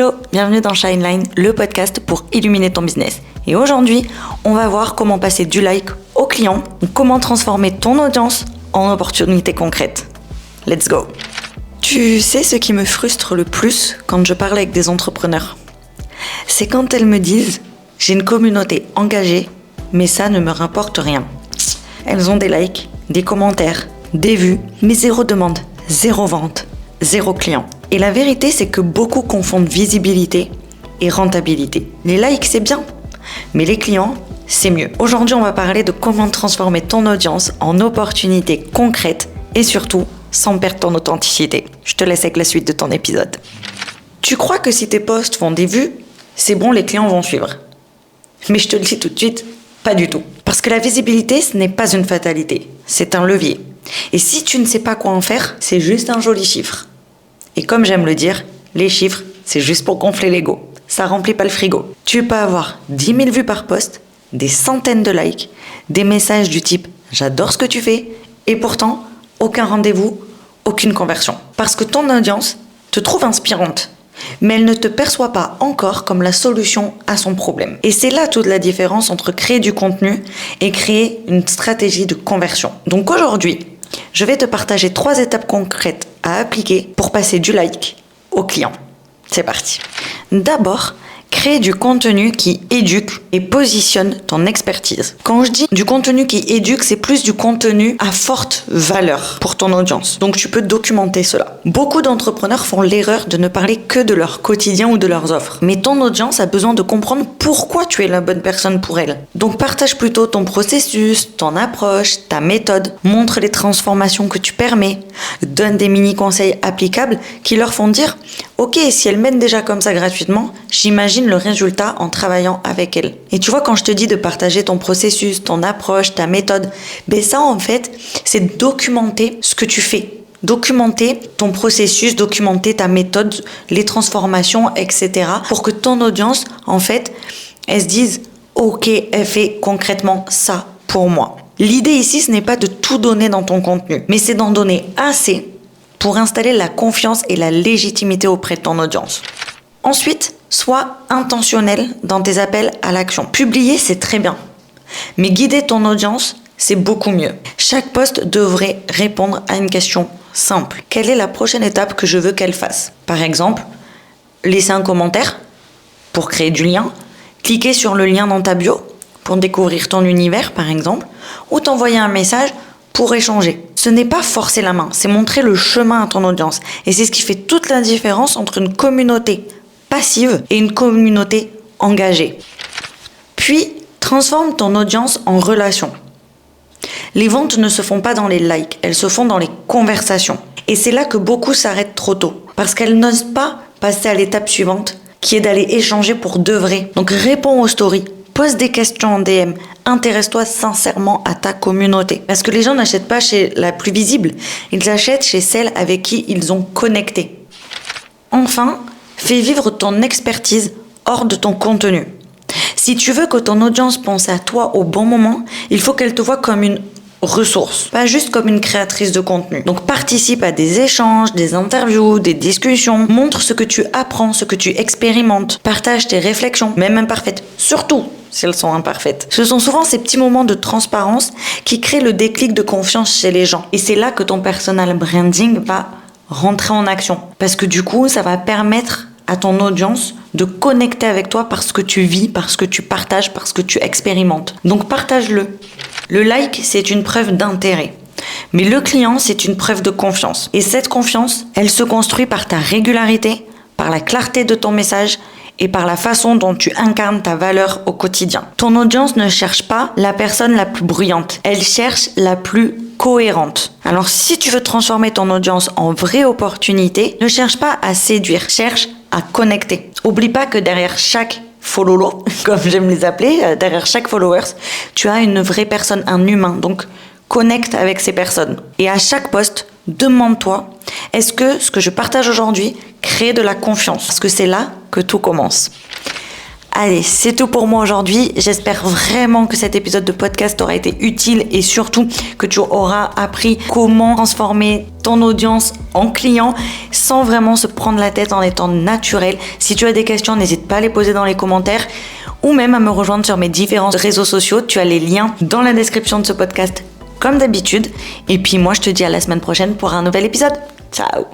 Hello, bienvenue dans Shineline, le podcast pour illuminer ton business. Et aujourd'hui, on va voir comment passer du like au client, ou comment transformer ton audience en opportunité concrète. Let's go! Tu sais ce qui me frustre le plus quand je parle avec des entrepreneurs? C'est quand elles me disent « j'ai une communauté engagée, mais ça ne me rapporte rien ». Elles ont des likes, des commentaires, des vues, mais zéro demande, zéro vente, zéro client. Et la vérité, c'est que beaucoup confondent visibilité et rentabilité. Les likes, c'est bien, mais les clients, c'est mieux. Aujourd'hui, on va parler de comment transformer ton audience en opportunité concrète et surtout, sans perdre ton authenticité. Je te laisse avec la suite de ton épisode. Tu crois que si tes posts font des vues, c'est bon, les clients vont suivre. Mais je te le dis tout de suite, pas du tout. Parce que la visibilité, ce n'est pas une fatalité, c'est un levier. Et si tu ne sais pas quoi en faire, c'est juste un joli chiffre. Et comme j'aime le dire, les chiffres, c'est juste pour gonfler l'ego. Ça remplit pas le frigo. Tu peux avoir 10 000 vues par post, des centaines de likes, des messages du type « j'adore ce que tu fais » et pourtant, aucun rendez-vous, aucune conversion. Parce que ton audience te trouve inspirante, mais elle ne te perçoit pas encore comme la solution à son problème. Et c'est là toute la différence entre créer du contenu et créer une stratégie de conversion. Donc aujourd'hui, je vais te partager 3 étapes concrètes à appliquer pour passer du like au client. C'est parti. D'abord, crée du contenu qui éduque et positionne ton expertise. Quand je dis du contenu qui éduque, c'est plus du contenu à forte valeur pour ton audience. Donc tu peux documenter cela. Beaucoup d'entrepreneurs font l'erreur de ne parler que de leur quotidien ou de leurs offres. Mais ton audience a besoin de comprendre pourquoi tu es la bonne personne pour elle. Donc partage plutôt ton processus, ton approche, ta méthode. Montre les transformations que tu permets. Donne des mini-conseils applicables qui leur font dire « Ok, si elle m'aide déjà comme ça gratuitement, j'imagine le résultat en travaillant avec elle. » Et tu vois, quand je te dis de partager ton processus, ton approche, ta méthode, ben ça en fait, c'est documenter ce que tu fais. Documenter ton processus, documenter ta méthode, les transformations, etc. pour que ton audience, en fait, elle se dise « Ok, elle fait concrètement ça pour moi. » L'idée ici, ce n'est pas de tout donner dans ton contenu, mais c'est d'en donner assez pour installer la confiance et la légitimité auprès de ton audience. Ensuite, sois intentionnel dans tes appels à l'action. Publier, c'est très bien, mais guider ton audience, c'est beaucoup mieux. Chaque post devrait répondre à une question simple. Quelle est la prochaine étape que je veux qu'elle fasse? Par exemple, laisser un commentaire pour créer du lien, cliquer sur le lien dans ta bio pour découvrir ton univers, par exemple, ou t'envoyer un message pour échanger. Ce n'est pas forcer la main, c'est montrer le chemin à ton audience. Et c'est ce qui fait toute la différence entre une communauté passive et une communauté engagée. Puis, transforme ton audience en relation. Les ventes ne se font pas dans les likes, elles se font dans les conversations. Et c'est là que beaucoup s'arrêtent trop tôt, parce qu'elles n'osent pas passer à l'étape suivante, qui est d'aller échanger pour de vrai. Donc réponds aux stories, pose des questions en DM, intéresse-toi sincèrement à ta communauté. Parce que les gens n'achètent pas chez la plus visible, ils achètent chez celle avec qui ils ont connecté. Enfin, fais vivre ton expertise hors de ton contenu. Si tu veux que ton audience pense à toi au bon moment, il faut qu'elle te voie comme une ressource, pas juste comme une créatrice de contenu. Donc participe à des échanges, des interviews, des discussions, montre ce que tu apprends, ce que tu expérimentes, partage tes réflexions, même imparfaites, surtout si elles sont imparfaites. Ce sont souvent ces petits moments de transparence qui créent le déclic de confiance chez les gens. Et c'est là que ton personal branding va rentrer en action. Parce que du coup, ça va permettre à ton audience de connecter avec toi parce que tu vis, parce que tu partages, parce que tu expérimentes. Donc partage-le. Le like, c'est une preuve d'intérêt. Mais le client, c'est une preuve de confiance. Et cette confiance, elle se construit par ta régularité, par la clarté de ton message et par la façon dont tu incarnes ta valeur au quotidien. Ton audience ne cherche pas la personne la plus bruyante, elle cherche la plus cohérente. Alors si tu veux transformer ton audience en vraie opportunité, ne cherche pas à séduire, cherche à connecter. Oublie pas que derrière chaque follow, comme j'aime les appeler, derrière chaque followers, tu as une vraie personne, un humain. Donc connecte avec ces personnes. Et à chaque post, demande-toi, est-ce que ce que je partage aujourd'hui crée de la confiance? Parce que c'est là que tout commence. Allez, c'est tout pour moi aujourd'hui. J'espère vraiment que cet épisode de podcast aura été utile et surtout que tu auras appris comment transformer ton audience en client sans vraiment se prendre la tête en étant naturel. Si tu as des questions, n'hésite pas à les poser dans les commentaires ou même à me rejoindre sur mes différents réseaux sociaux. Tu as les liens dans la description de ce podcast comme d'habitude. Et puis moi, je te dis à la semaine prochaine pour un nouvel épisode. Ciao!